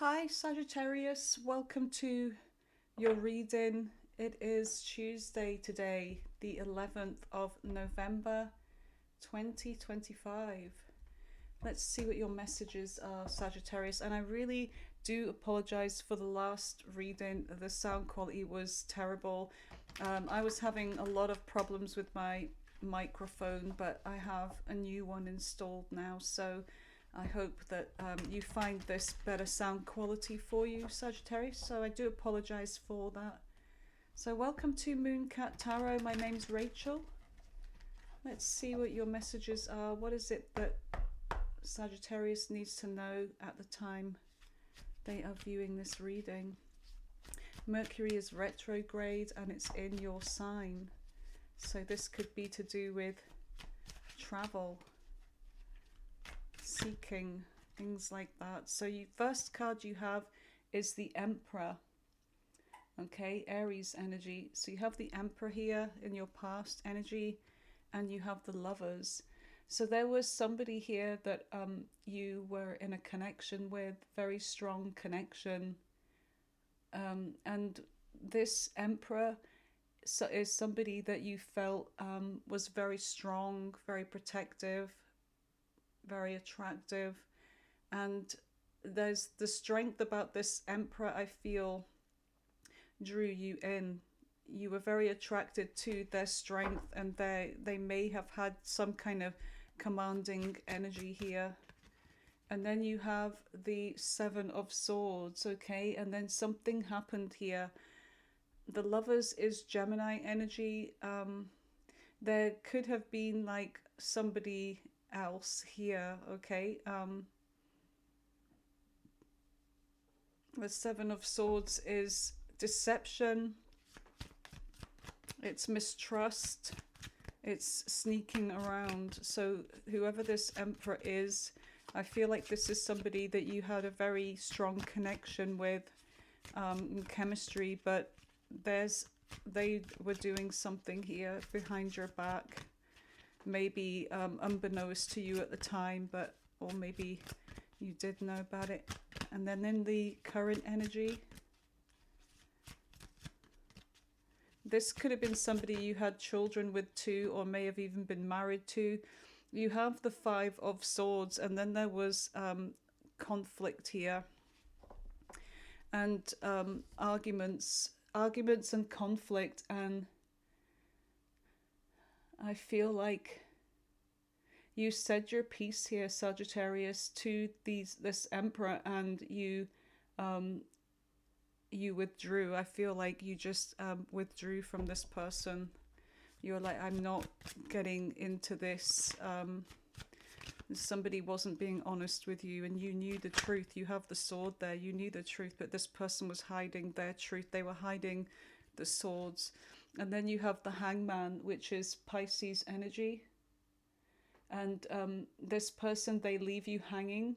Hi Sagittarius, welcome to your reading. It is Tuesday today, the 11th of November 2025. Let's see what your messages are, Sagittarius. And I really do apologize for the last reading. The sound quality was terrible. I was having a lot of problems with my microphone, but I have a new one installed now, so I hope that you find this better sound quality for you, Sagittarius. So I do apologize for that. So welcome to Mooncat Tarot. My name's Rachel. Let's see what your messages are. What is it that Sagittarius needs to know at the time they are viewing this reading? Mercury is retrograde and it's in your sign. So this could be to do with travel, seeking, things like that. So you first card you have is the Emperor. Okay, Aries energy. So you have the Emperor here in your past energy, and you have the Lovers. So there was somebody here that you were in a connection with, very strong connection, and this Emperor is somebody that you felt was very strong, very protective, very attractive, and there's the strength about this Emperor, I feel, drew you in. You were very attracted to their strength, and they may have had some kind of commanding energy here. And then you have the Seven of Swords, okay, and then something happened here. The Lovers is Gemini energy. There could have been like somebody else here, okay. The Seven of Swords is deception, it's mistrust, it's sneaking around. So whoever this Emperor is, I feel like this is somebody that you had a very strong connection with, in chemistry, but they were doing something here behind your back, maybe unbeknownst to you at the time, but or maybe you did know about it. And then in the current energy, this could have been somebody you had children with too, or may have even been married to. You have the Five of Swords, and then there was conflict here, and arguments and conflict. And I feel like you said your piece here, Sagittarius, to this Emperor, and you withdrew. I feel like you just withdrew from this person. You're like, I'm not getting into this. Somebody wasn't being honest with you, and you knew the truth. You have the sword there. You knew the truth, but this person was hiding their truth. They were hiding the swords. And then you have the Hangman, which is Pisces energy. And this person, they leave you hanging.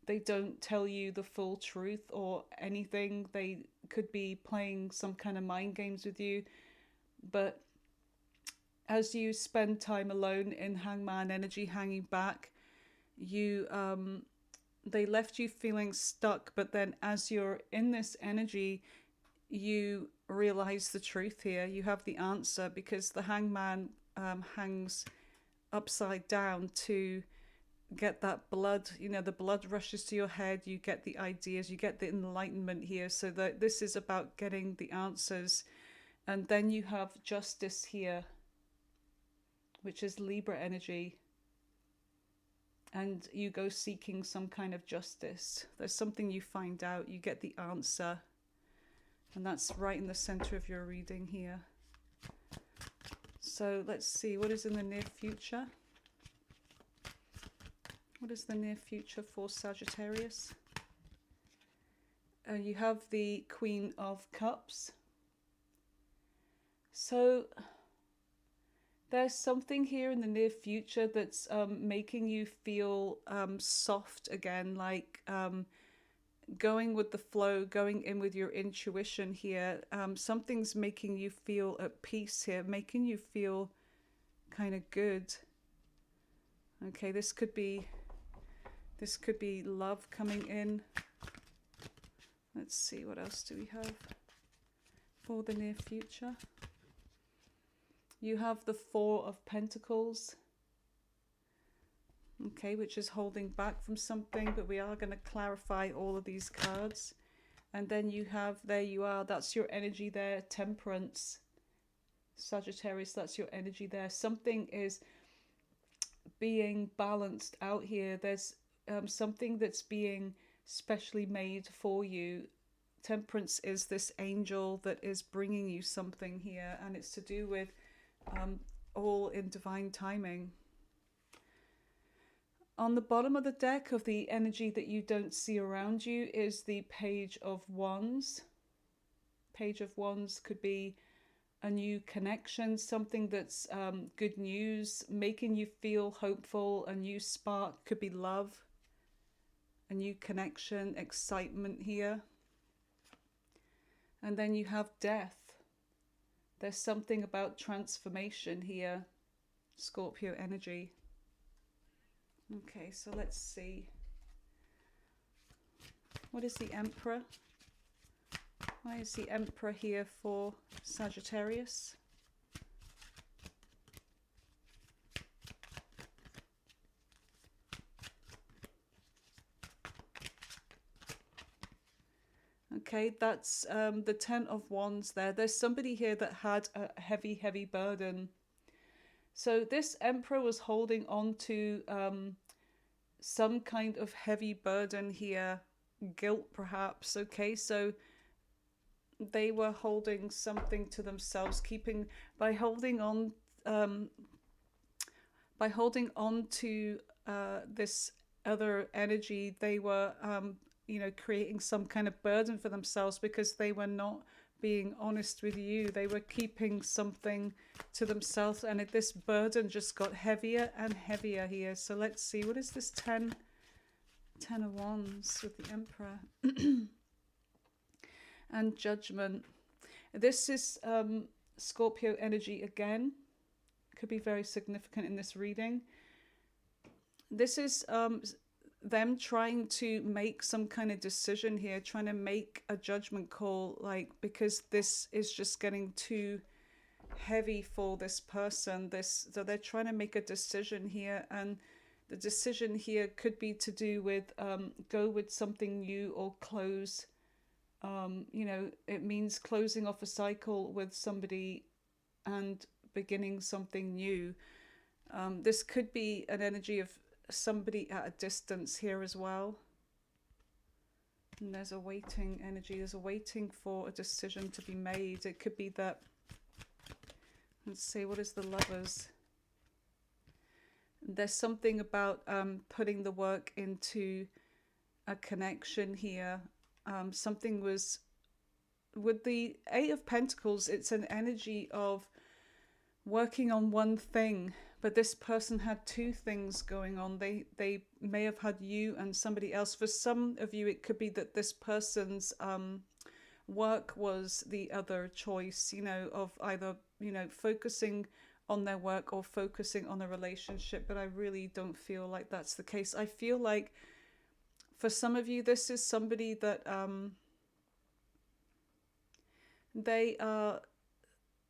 They don't tell you the full truth or anything. They could be playing some kind of mind games with you. But as you spend time alone in Hangman energy, hanging back, you they left you feeling stuck. But then as you're in this energy, you realize the truth here. You have the answer, because the Hangman hangs upside down to get that blood, the blood rushes to your head, you get the ideas, you get the enlightenment here. So that this is about getting the answers. And then you have justice here, which is Libra energy, and you go seeking some kind of justice. There's something you find out, you get the answer, and that's right in the center of your reading here. So let's see, what is in the near future? What is the near future for Sagittarius? You have the Queen of Cups. So there's something here in the near future that's making you feel soft again, like going with the flow, going in with your intuition here. Something's making you feel at peace here, making you feel kind of good. Okay, this could be love coming in. Let's see, what else do we have for the near future? You have the Four of Pentacles, okay, which is holding back from something, but we are going to clarify all of these cards. And then you have, there you are, that's your energy there, Temperance. Sagittarius, that's your energy there. Something is being balanced out here. There's something that's being specially made for you. Temperance is this angel that is bringing you something here, and it's to do with all in divine timing. On the bottom of the deck of the energy that you don't see around you is the Page of Wands. Page of Wands could be a new connection, something that's good news, making you feel hopeful. A new spark could be love, a new connection, excitement here. And then you have Death. There's something about transformation here, Scorpio energy. Okay, so let's see. What is the Emperor? Why is the Emperor here for Sagittarius? Okay, that's the Ten of Wands there. There's somebody here that had a heavy, heavy burden. So this Emperor was holding on to some kind of heavy burden here. Guilt, perhaps. Okay, so they were holding something to themselves, by holding on to this other energy. They were creating some kind of burden for themselves because they were not being honest with you. They were keeping something to themselves, and this burden just got heavier and heavier here. So let's see, what is this Ten of Wands with the Emperor? And Judgment. This is Scorpio energy again. Could be very significant in this reading. This is them trying to make some kind of decision here, trying to make a judgment call, like, because this is just getting too heavy for this person. So they're trying to make a decision here, and the decision here could be to do with go with something new or close. It means closing off a cycle with somebody and beginning something new. This could be an energy of somebody at a distance here as well. And there's a waiting energy. There's a waiting for a decision to be made. It could be that, let's see, what is the Lovers? There's something about putting the work into a connection here. Something was, with the Eight of Pentacles, it's an energy of working on one thing, but this person had two things going on. They may have had you and somebody else. For some of you, it could be that this person's work was the other choice, of either, focusing on their work or focusing on a relationship. But I really don't feel like that's the case. I feel like for some of you, this is somebody that they are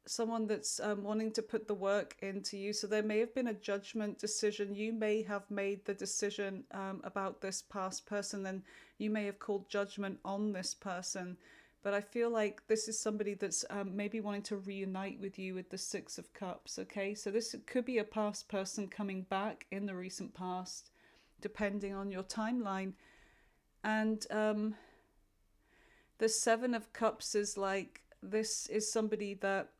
someone that's wanting to put the work into you. So there may have been a judgment decision. You may have made the decision about this past person, and you may have called judgment on this person. But I feel like this is somebody that's maybe wanting to reunite with you with the Six of Cups. Okay, so this could be a past person coming back in the recent past, depending on your timeline. And the Seven of Cups is like, this is somebody that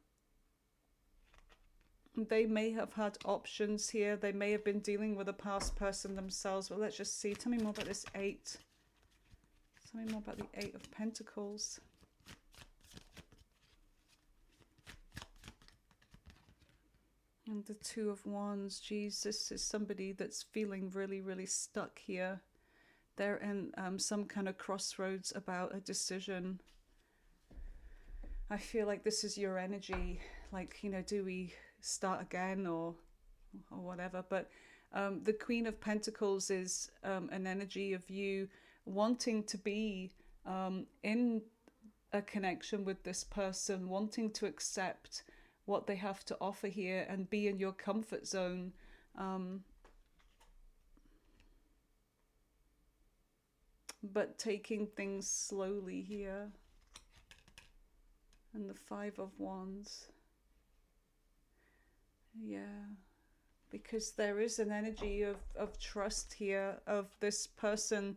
they may have had options here. They may have been dealing with a past person themselves. But let's just see. Tell me more about this Eight. Tell me more about the Eight of Pentacles. And the Two of Wands. Geez, this is somebody that's feeling really, really stuck here. They're in some kind of crossroads about a decision. I feel like this is your energy. Like, do we start again or whatever? But the Queen of Pentacles is an energy of you wanting to be in a connection with this person, wanting to accept what they have to offer here and be in your comfort zone. But taking things slowly here. And the Five of Wands. Yeah. Because there is an energy of trust here, of this person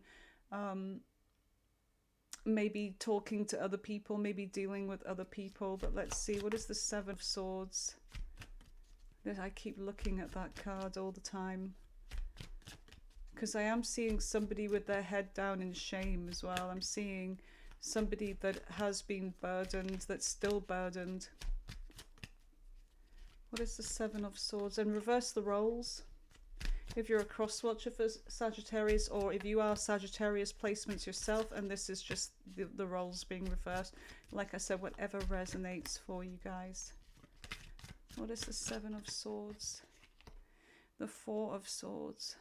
maybe talking to other people, maybe dealing with other people. But let's see, what is the Seven of Swords? I keep looking at that card all the time. Because I am seeing somebody with their head down in shame as well. I'm seeing somebody that has been burdened, that's still burdened. What is the Seven of Swords? And reverse the roles. If you're a cross watcher for Sagittarius, or if you are Sagittarius placements yourself, and this is just the roles being reversed. Like I said, whatever resonates for you guys. What is the Seven of Swords? The Four of Swords.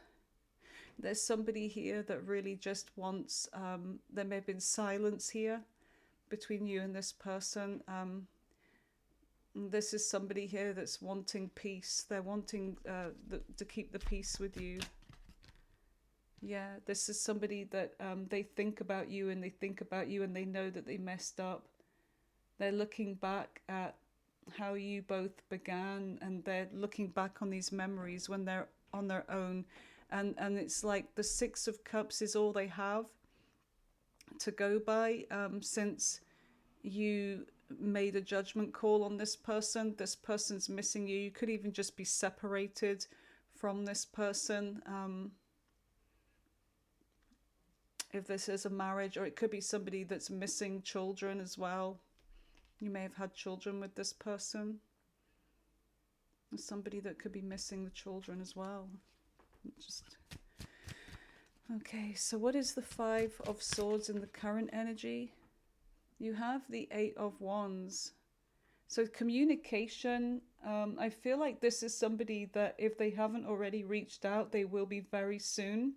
There's somebody here that really just wants, there may have been silence here between you and this person. This is somebody here that's wanting peace. They're wanting to keep the peace with you. Yeah, this is somebody that they think about you and they think about you and they know that they messed up. They're looking back at how you both began, and they're looking back on these memories when they're on their own. And it's like the Six of Cups is all they have to go by, since you made a judgment call on this person. This person's missing you. You could even just be separated from this person. If this is a marriage, or it could be somebody that's missing children as well. You may have had children with this person. There's somebody that could be missing the children as well. Okay, so what is the Five of Swords in the current energy? You have the Eight of Wands. So communication, I feel like this is somebody that if they haven't already reached out, they will be very soon.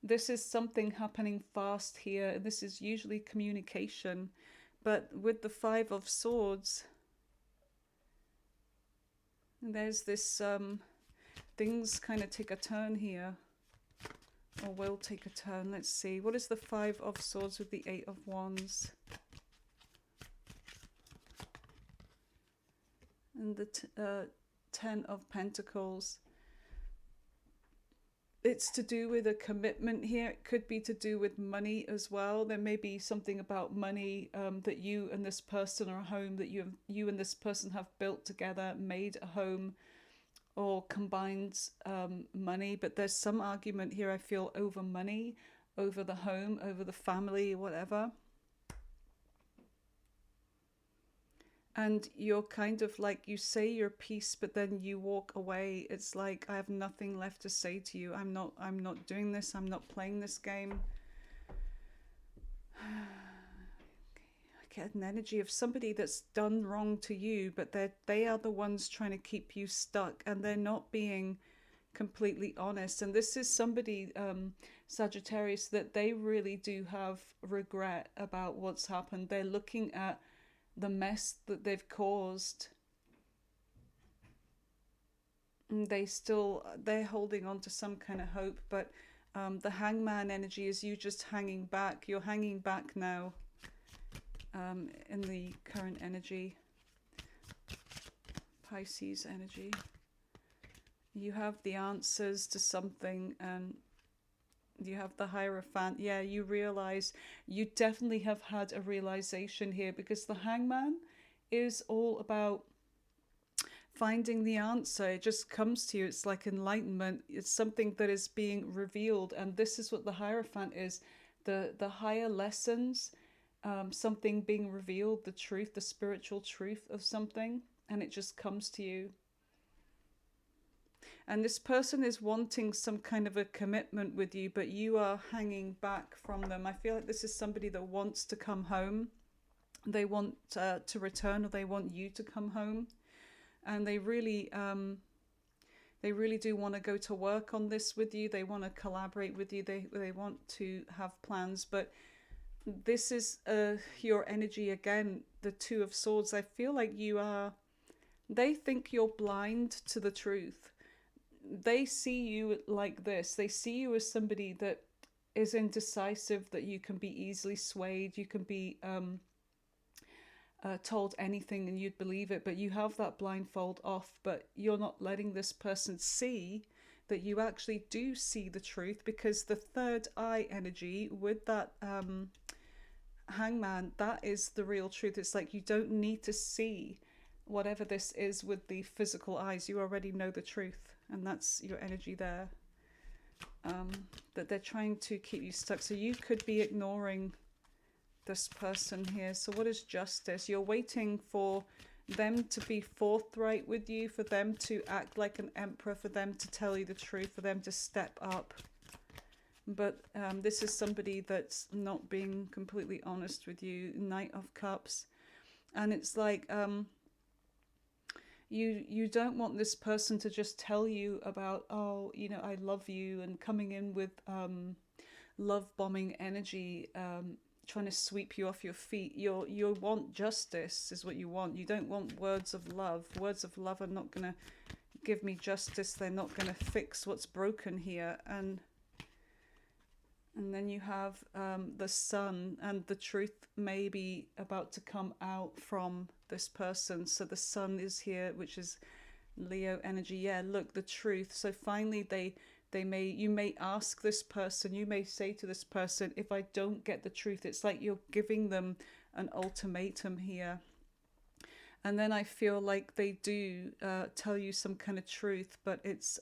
This is something happening fast here, and this is usually communication. But with the Five of Swords, there's this, things kind of take a turn here. Or will take a turn. Let's see. What is the Five of Swords with the Eight of Wands? And the Ten of Pentacles. It's to do with a commitment here. It could be to do with money as well. There may be something about money, that you and this person, or a home that you and this person have built together, made a home, or combined money. But there's some argument here, I feel, over money, over the home, over the family, whatever. And you're kind of like, you say your piece, but then you walk away. It's like, I have nothing left to say to you. I'm not doing this. I'm not playing this game. I get an energy of somebody that's done wrong to you, but they are the ones trying to keep you stuck, and they're not being completely honest. And this is somebody, Sagittarius, that they really do have regret about what's happened. They're looking at the mess that they've caused. And they're holding on to some kind of hope, but the Hangman energy is you just hanging back. You're hanging back now, in the current energy. Pisces energy. You have the answers to something, and you have the Hierophant. Yeah, you realize, you definitely have had a realization here, because the Hangman is all about finding the answer. It just comes to you. It's like enlightenment. It's something that is being revealed, and this is what the Hierophant is. The higher lessons, something being revealed, the truth, the spiritual truth of something, and it just comes to you. And this person is wanting some kind of a commitment with you, but you are hanging back from them. I feel like this is somebody that wants to come home. They want to return, or they want you to come home. And they really do want to go to work on this with you. They want to collaborate with you. They want to have plans, but this is your energy again, the Two of Swords. I feel like they think you're blind to the truth. They see you like this. They see you as somebody that is indecisive, that you can be easily swayed, you can be told anything and you'd believe it, but you have that blindfold off, but you're not letting this person see that you actually do see the truth, because the third eye energy with that hangman, that is the real truth. It's like you don't need to see whatever this is with the physical eyes. You already know the truth, and that's your energy there. That they're trying to keep you stuck. So you could be ignoring this person here. So what is justice? You're waiting for them to be forthright with you, for them to act like an emperor, for them to tell you the truth, for them to step up. But this is somebody that's not being completely honest with you. Knight of Cups. And it's like you don't want this person to just tell you about, oh, you know, I love you, and coming in with love bombing energy, trying to sweep you off your feet. You want justice is what you want. You don't want words of love. Words of love are not going to give me justice. They're not going to fix what's broken here. And then you have the Sun, and the truth may be about to come out from this person. So the Sun is here, which is Leo energy. Yeah, look, the truth. So finally you may ask this person, you may say to this person, if I don't get the truth, it's like you're giving them an ultimatum here. And then I feel like they do tell you some kind of truth, but it's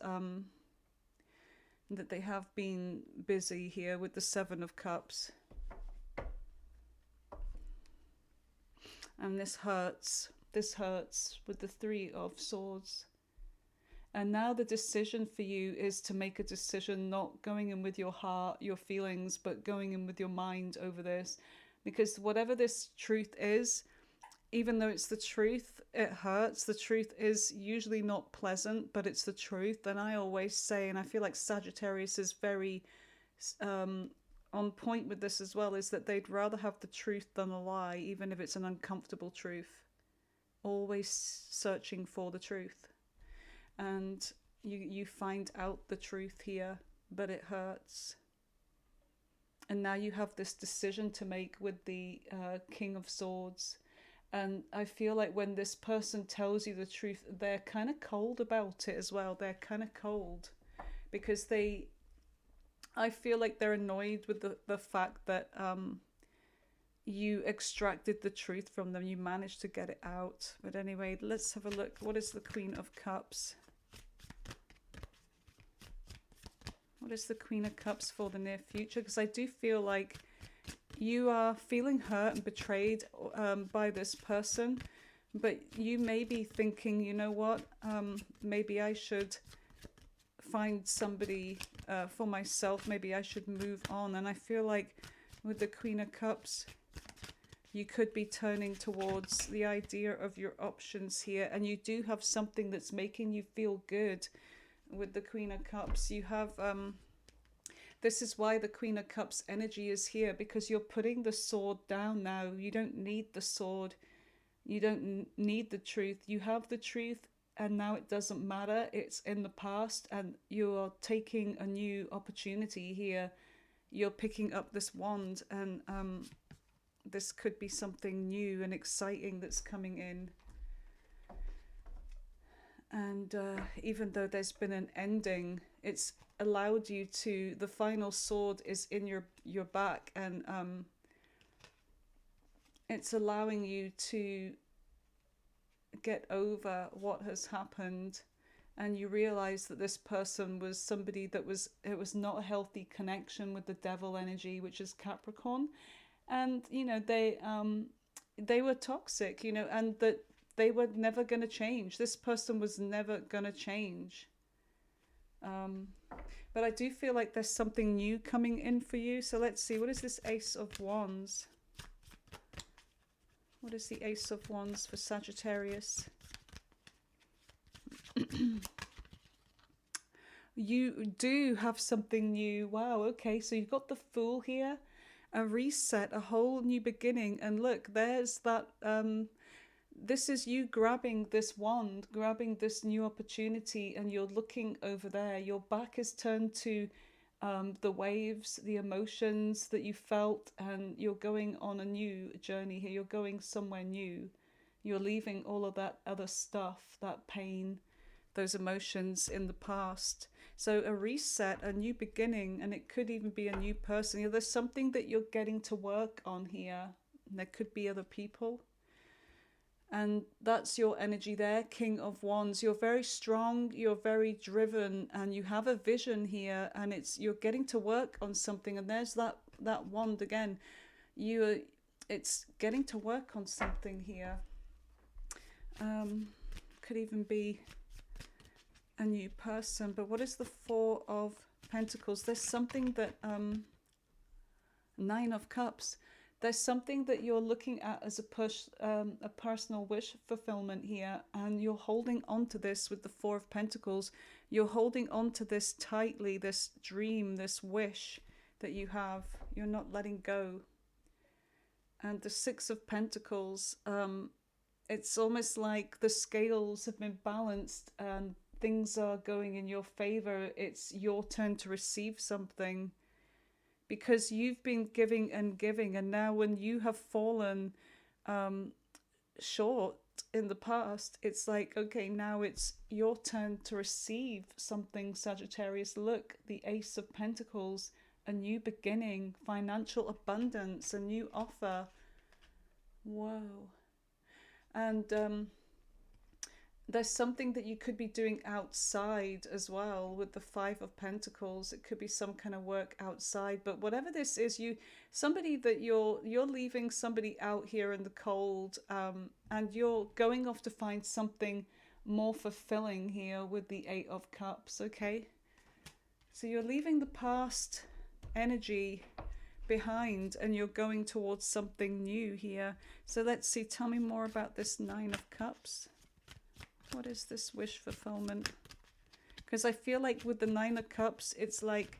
that they have been busy here with the Seven of Cups. And this hurts with the Three of Swords. And now the decision for you is to make a decision, not going in with your heart, your feelings, but going in with your mind over this. Because whatever this truth is, even though it's the truth, it hurts. The truth is usually not pleasant, but it's the truth. And I always say, and I feel like Sagittarius is very on point with this as well, is that they'd rather have the truth than a lie, even if it's an uncomfortable truth. Always searching for the truth. And you find out the truth here, but it hurts. And now you have this decision to make with the King of Swords. And I feel like when this person tells you the truth, they're kind of cold about it as well. They're kind of cold because I feel like they're annoyed with the fact that you extracted the truth from them. You managed to get it out. But anyway, let's have a look. What is the Queen of Cups? What is the Queen of Cups for the near future? Because I do feel like you are feeling hurt and betrayed by this person, but you may be thinking, you know what, maybe I should find somebody for myself, maybe I should move on. And I feel like with the Queen of Cups, you could be turning towards the idea of your options here, and you do have something that's making you feel good. With the Queen of Cups, you have this is why the Queen of Cups energy is here, because you're putting the sword down now. You don't need the sword. You don't need the truth. You have the truth, and now it doesn't matter. It's in the past, and you're taking a new opportunity here. You're picking up this wand, and this could be something new and exciting that's coming in. And even though there's been an ending, it's allowed you to, the final sword is in your back, and it's allowing you to get over what has happened. And you realize that this person was somebody that it was not a healthy connection with the devil energy, which is Capricorn. And you know, they were toxic, you know, and that they were never going to change. This person was never going to change. But I do feel like there's something new coming in for you. So let's see, what is this Ace of Wands? What is the Ace of Wands for Sagittarius? You do have something new. Wow, okay, so you've got the Fool here. A reset, a whole new beginning. And look, there's that this is you grabbing this wand, grabbing this new opportunity, and you're looking over there. Your back is turned to the waves, the emotions that you felt, and you're going on a new journey here. You're going somewhere new. You're leaving all of that other stuff, that pain, those emotions in the past. So a reset, a new beginning, and it could even be a new person. You know, there's something that you're getting to work on here. There could be other people. And that's your energy there, King of Wands. You're very strong, you're very driven, and you have a vision here, and you're getting to work on something. And there's that wand again. It's getting to work on something here. Could even be a new person. But what is the Four of Pentacles? There's something that Nine of Cups. There's something that you're looking at as a personal wish fulfillment here, and you're holding on to this with the Four of Pentacles. You're holding on to this tightly, this dream, this wish that you have. You're not letting go. And the Six of Pentacles, it's almost like the scales have been balanced and things are going in your favor. It's your turn to receive something. Because you've been giving and giving, and now when you have fallen short in the past, it's like, okay, now it's your turn to receive something, Sagittarius. Look, the Ace of Pentacles, a new beginning, financial abundance, a new offer. Whoa. And there's something that you could be doing outside as well with the Five of Pentacles. It could be some kind of work outside, but whatever this is, somebody that you're leaving somebody out here in the cold, and you're going off to find something more fulfilling here with the Eight of Cups. Okay, so you're leaving the past energy behind and you're going towards something new here. So let's see, tell me more about this Nine of Cups. What is this wish fulfillment? Because I feel like with the Nine of Cups, it's like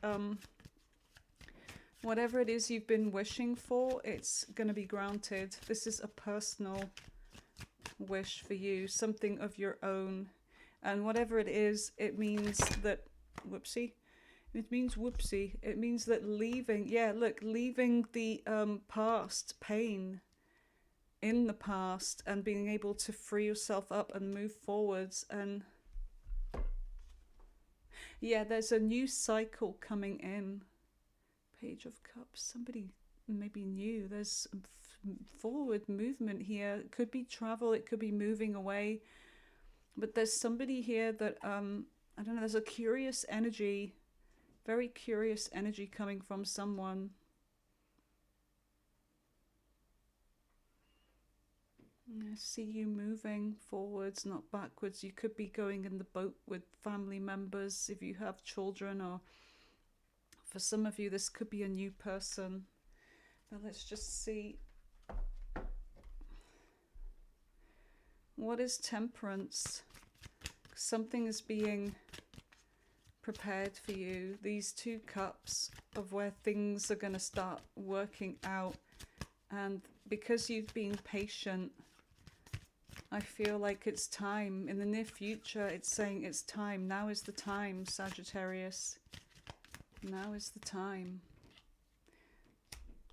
whatever it is you've been wishing for, it's going to be granted. This is a personal wish for you, something of your own. And whatever it is, it means that, whoopsie, it means whoopsie. It means that leaving, yeah, look, leaving the past pain in the past and being able to free yourself up and move forwards. And yeah, there's a new cycle coming in. Page of Cups, somebody maybe new. There's forward movement here. It could be travel, it could be moving away, but there's somebody here that I don't know, there's a curious energy, very curious energy coming from someone. I see you moving forwards, not backwards. You could be going in the boat with family members if you have children, or for some of you this could be a new person. Now let's just see. What is Temperance? Something is being prepared for you. These two cups of where things are going to start working out. And because you've been patient, I feel like it's time. In the near future, it's saying it's time. Now is the time, Sagittarius. Now is the time.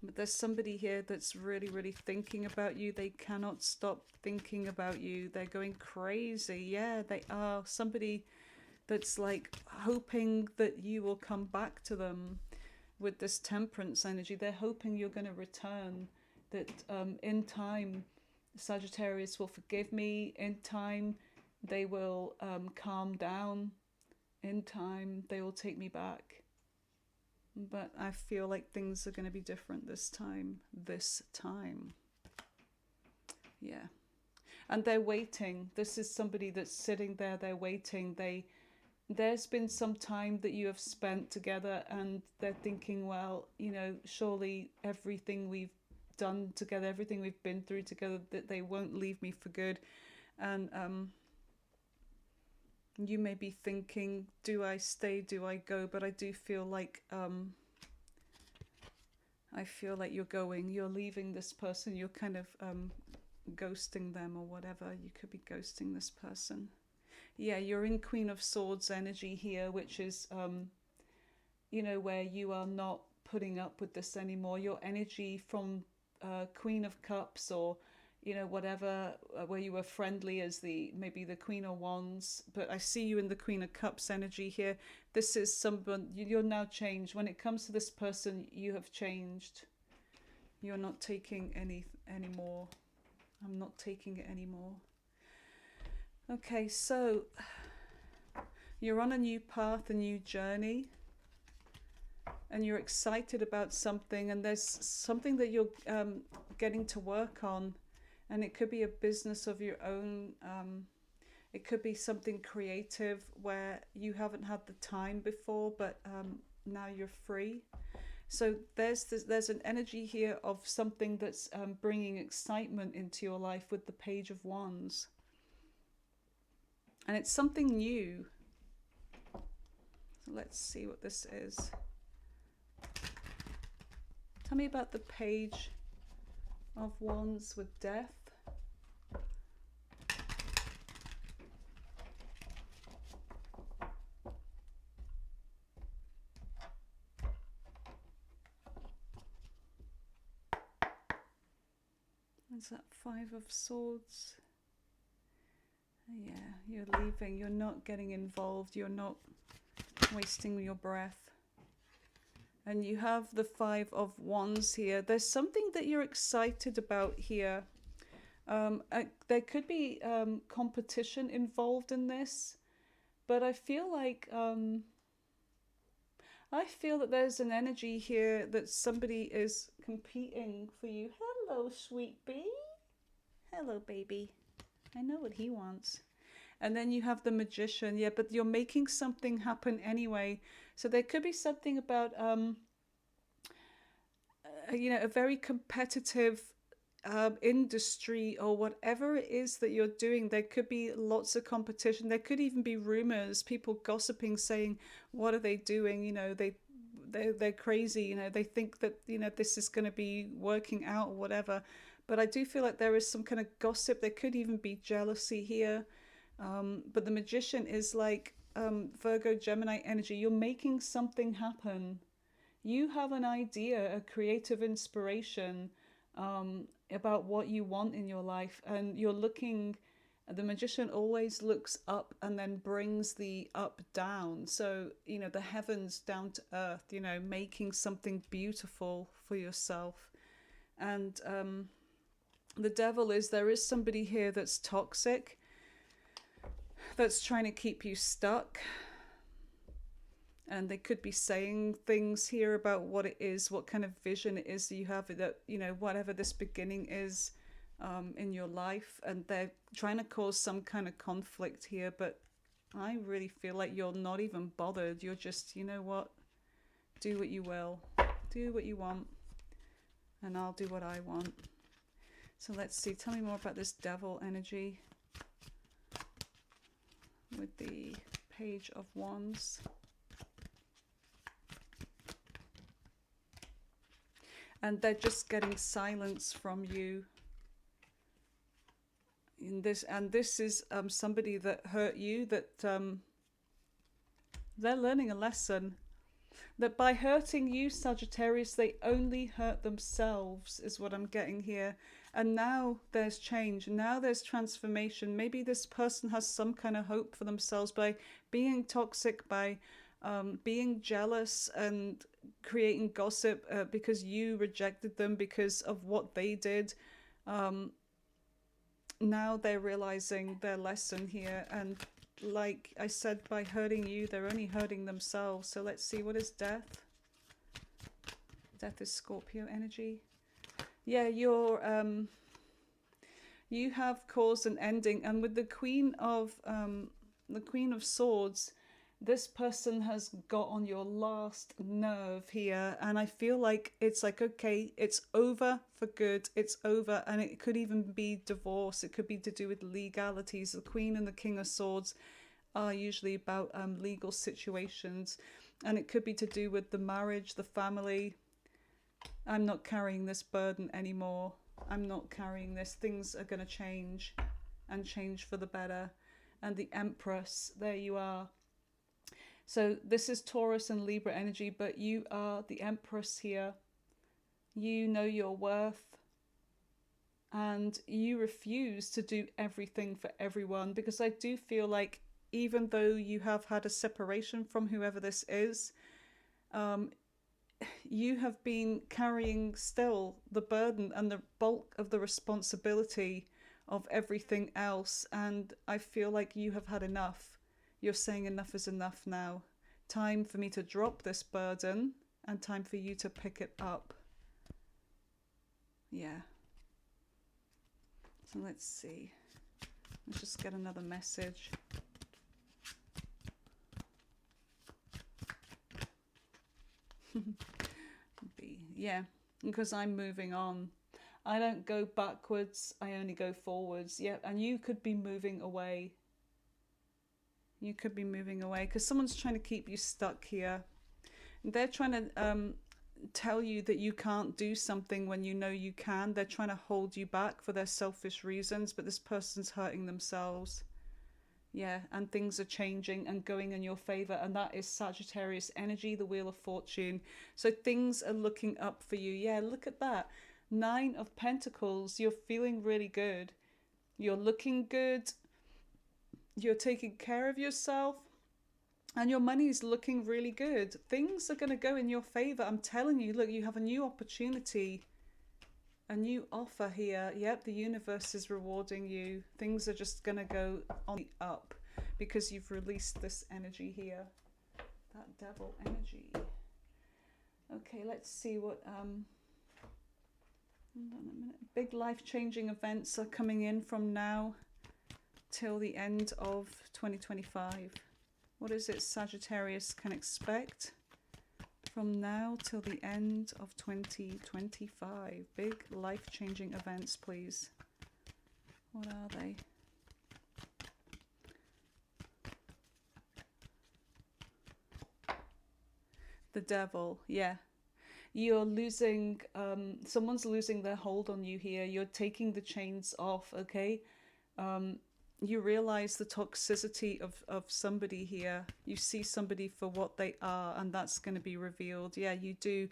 But there's somebody here that's really, really thinking about you. They cannot stop thinking about you. They're going crazy. Yeah, they are. Somebody that's like hoping that you will come back to them with this Temperance energy. They're hoping you're going to return. That in time, Sagittarius will forgive me. In time, they will calm down. In time, they will take me back. But I feel like things are going to be different this time. Yeah. And they're waiting. This is somebody that's sitting there. They're waiting. There's been some time that you have spent together, and they're thinking, well, you know, surely everything we've done together, everything we've been through together, that they won't leave me for good. And you may be thinking, do I stay, do I go? But I do feel like I feel like you're leaving this person, you're kind of ghosting them or whatever. You could be ghosting this person. Yeah, you're in Queen of Swords energy here, which is, where you are not putting up with this anymore. Your energy from Queen of Cups, or whatever, where you were friendly as maybe the Queen of Wands, but I see you in the Queen of Cups energy here. This is someone, you're now changed. When it comes to this person, you have changed. You're not taking any anymore. I'm not taking it anymore. Okay, so you're on a new path, a new journey, and you're excited about something, and there's something that you're getting to work on, and it could be a business of your own. It could be something creative where you haven't had the time before, but now you're free. So there's an energy here of something that's bringing excitement into your life with the Page of Wands. And it's something new. So let's see what this is. Tell me about the Page of Wands with death. Is that Five of Swords? Yeah, you're leaving. You're not getting involved. You're not wasting your breath. And you have the Five of Wands here. There's something that you're excited about here. There could be competition involved in this, but I feel like that there's an energy here that somebody is competing for you. Hello, sweet bee. Hello, baby. I know what he wants. And then you have the Magician. Yeah, but you're making something happen anyway. So there could be something about, a very competitive industry or whatever it is that you're doing. There could be lots of competition. There could even be rumors, people gossiping, saying, what are they doing? They're crazy. They think that, this is going to be working out or whatever. But I do feel like there is some kind of gossip. There could even be jealousy here. But the Magician is like Virgo, Gemini energy. You're making something happen. You have an idea, a creative inspiration about what you want in your life. And you're looking, the Magician always looks up and then brings the up down. So, the heavens down to earth, making something beautiful for yourself. And the Devil there is somebody here that's toxic, that's trying to keep you stuck. And they could be saying things here about what it is, what kind of vision it is that you have, that, whatever this beginning is in your life. And they're trying to cause some kind of conflict here. But I really feel like you're not even bothered. You're just, you know what? Do what you will. Do what you want. And I'll do what I want. So let's see. Tell me more about this Devil energy with the Page of Wands. And they're just getting silence from you. This is somebody that hurt you, that they're learning a lesson. That by hurting you, Sagittarius, they only hurt themselves, is what I'm getting here. And now there's change. Now there's transformation. Maybe this person has some kind of hope for themselves by being toxic, by being jealous and creating gossip because you rejected them because of what they did. Now they're realizing their lesson here. And like I said, by hurting you, they're only hurting themselves. So let's see, what is death? Death is Scorpio energy. Yeah, you have caused an ending. And with the Queen of Swords, this person has got on your last nerve here. And I feel like it's like, okay, it's over for good. It's over. And it could even be divorce. It could be to do with legalities. The Queen and the King of Swords are usually about legal situations. And it could be to do with the marriage, the family. I'm not carrying this burden anymore. I'm not carrying this. Things are going to change, and change for the better. And the Empress, there you are. So this is Taurus and Libra energy, but you are the Empress here. You know your worth, and you refuse to do everything for everyone, because I do feel like even though you have had a separation from whoever this is, you have been carrying still the burden and the bulk of the responsibility of everything else, and I feel like you have had enough. You're saying enough is enough now. Time for me to drop this burden, and time for you to pick it up. Yeah. So let's see. Let's just get another message. Yeah, because I'm moving on. I don't go backwards, I only go forwards. Yeah, and you could be moving away. You could be moving away because someone's trying to keep you stuck here. They're trying to tell you that you can't do something when you know you can. They're trying to hold you back for their selfish reasons, but this person's hurting themselves. Yeah, and things are changing and going in your favor, and that is Sagittarius energy, the Wheel of Fortune. So things are looking up for you. Yeah, look at that. 9 of Pentacles. You're feeling really good. You're looking good. You're taking care of yourself. And your money's looking really good. Things are going to go in your favor. I'm telling you, look, you have a new opportunity. A new offer here. Yep, the universe is rewarding you. Things are just going to go on the up because you've released this energy here. That devil energy. Okay, let's see what... hold on a minute. Big life-changing events are coming in from now till the end of 2025. What is it Sagittarius can expect from now till the end of 2025? Big life-changing events, please. What are they? The Devil, yeah. You're losing, someone's losing their hold on you here. You're taking the chains off, okay? You realize the toxicity of somebody here. You see somebody for what they are, and that's going to be revealed. Yeah, you do.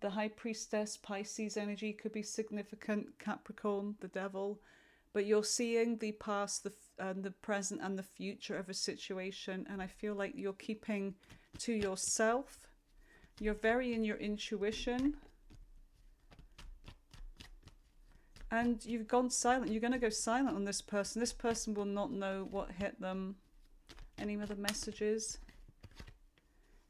The High Priestess, Pisces energy could be significant. Capricorn, the Devil. But you're seeing the past, the present, and the future of a situation. And I feel like you're keeping to yourself. You're very in your intuition. And you've gone silent. You're going to go silent on this person. This person will not know what hit them. Any other messages?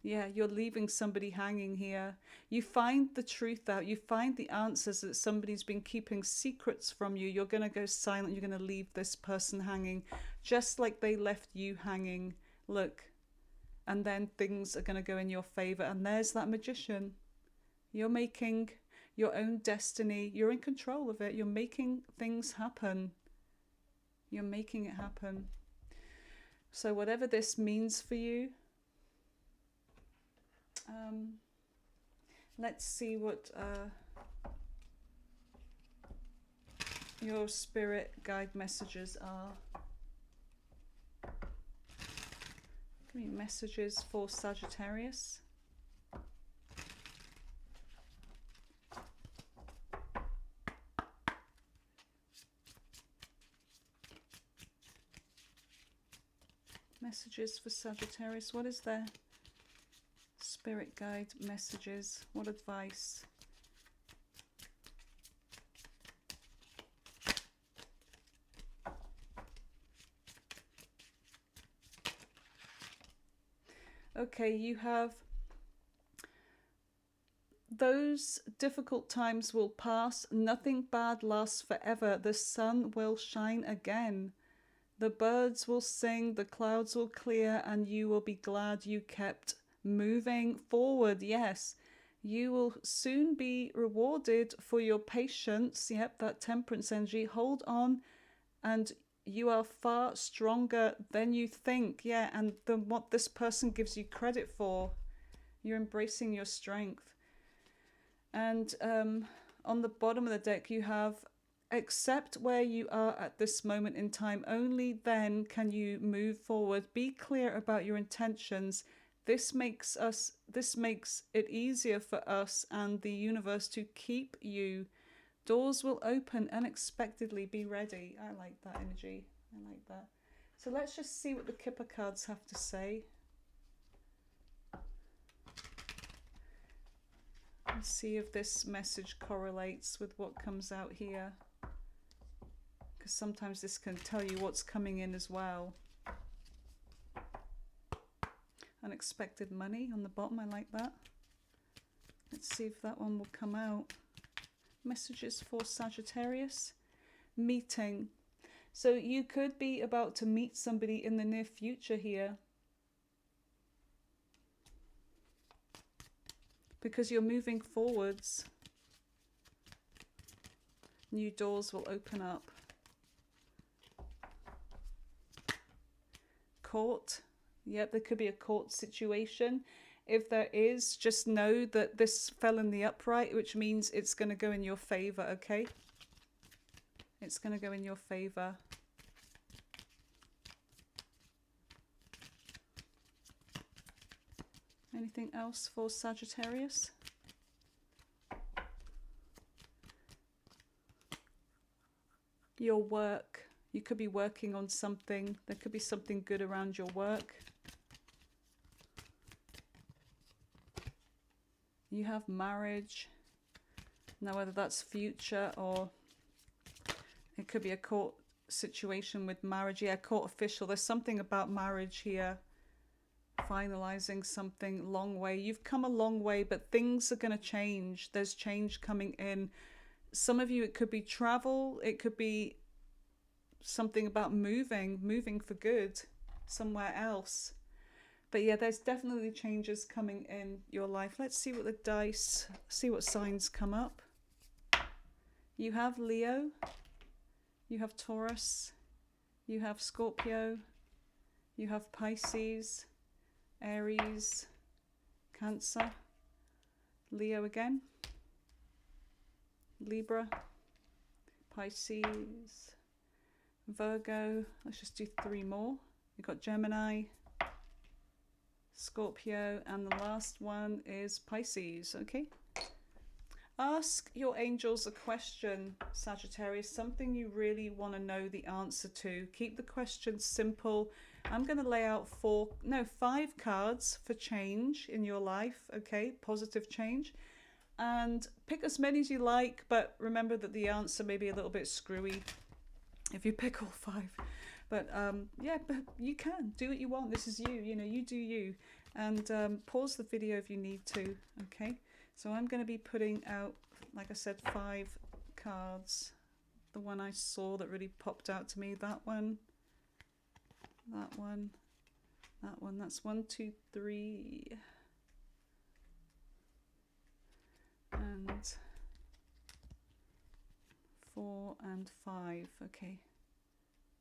Yeah, you're leaving somebody hanging here. You find the truth out. You find the answers that somebody's been keeping secrets from you. You're going to go silent. You're going to leave this person hanging. Just like they left you hanging. Look. And then things are going to go in your favor. And there's that magician. You're making... your own destiny. You're in control of it. You're making things happen. You're making it happen. So whatever this means for you, let's see what your spirit guide messages are. Give me messages for Sagittarius. Messages for Sagittarius. What is their spirit guide messages? What advice? Okay, you have those difficult times will pass. Nothing bad lasts forever. The sun will shine again. The birds will sing, the clouds will clear, and you will be glad you kept moving forward. Yes, you will soon be rewarded for your patience. Yep, that temperance energy. Hold on, and you are far stronger than you think. Yeah, and than what this person gives you credit for. You're embracing your strength. And on the bottom of the deck you have accept where you are at this moment in time. Only then can you move forward. Be clear about your intentions. This makes it easier for us and the universe to keep you. Doors will open unexpectedly. Be ready. I like that energy. I like that. So let's just see what the Kipper cards have to say. Let's see if this message correlates with what comes out here. Because sometimes this can tell you what's coming in as well. Unexpected money on the bottom. I like that. Let's see if that one will come out. Messages for Sagittarius. Meeting. So you could be about to meet somebody in the near future here. Because you're moving forwards. New doors will open up. Court. Yep, there could be a court situation. If there is, just know that this fell in the upright, which means it's going to go in your favor, okay? It's going to go in your favor. Anything else for Sagittarius? Your work. You could be working on something. There could be something good around your work. You have marriage. Now whether that's future or it could be a court situation with marriage. Yeah, court official. There's something about marriage here. Finalizing something. Long way. You've come a long way, but things are going to change. There's change coming in. Some of you, it could be travel. It could be something about moving for good somewhere else. But yeah, there's definitely changes coming in your life. Let's see what the dice, see what signs come up. You have Leo, you have Taurus, you have Scorpio, you have Pisces, Aries, Cancer, Leo again, Libra, Pisces, Virgo. Let's just do 3 more. We've got Gemini, Scorpio, and the last one is Pisces. Okay. Ask your angels a question, Sagittarius, something you really want to know the answer to. Keep the questions simple. I'm going to lay out 5 cards for change in your life, okay? Positive change. And pick as many as you like, but remember that the answer may be a little bit screwy if you pick all 5. But yeah, but you can do what you want. This is you, you know, you do you. And pause the video if you need to, okay? So I'm going to be putting out, like I said, 5 cards. The one I saw that really popped out to me, that one, that one, that one. That's 1, 2, 3. And 4 and 5. Okay,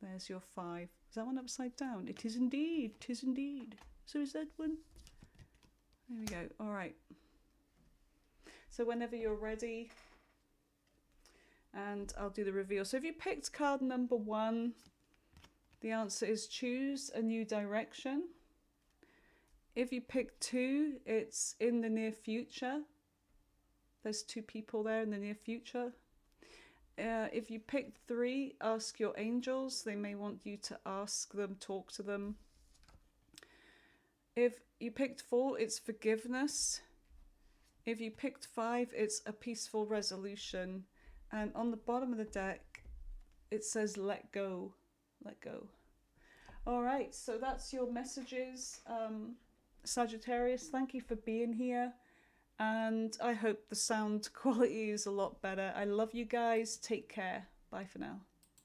there's your 5. Is that one upside down? It is indeed. It is indeed. So is that one? There we go. All right. So whenever you're ready, and I'll do the reveal. So if you picked card number 1, the answer is choose a new direction. If you pick 2, it's in the near future. There's 2 people there in the near future. If you pick 3, ask your angels. They may want you to ask them, talk to them. If you picked 4, it's forgiveness. If you picked 5, it's a peaceful resolution. And on the bottom of the deck, it says let go. Let go. All right, so that's your messages, Sagittarius. Thank you for being here. And I hope the sound quality is a lot better. I love you guys. Take care. Bye for now.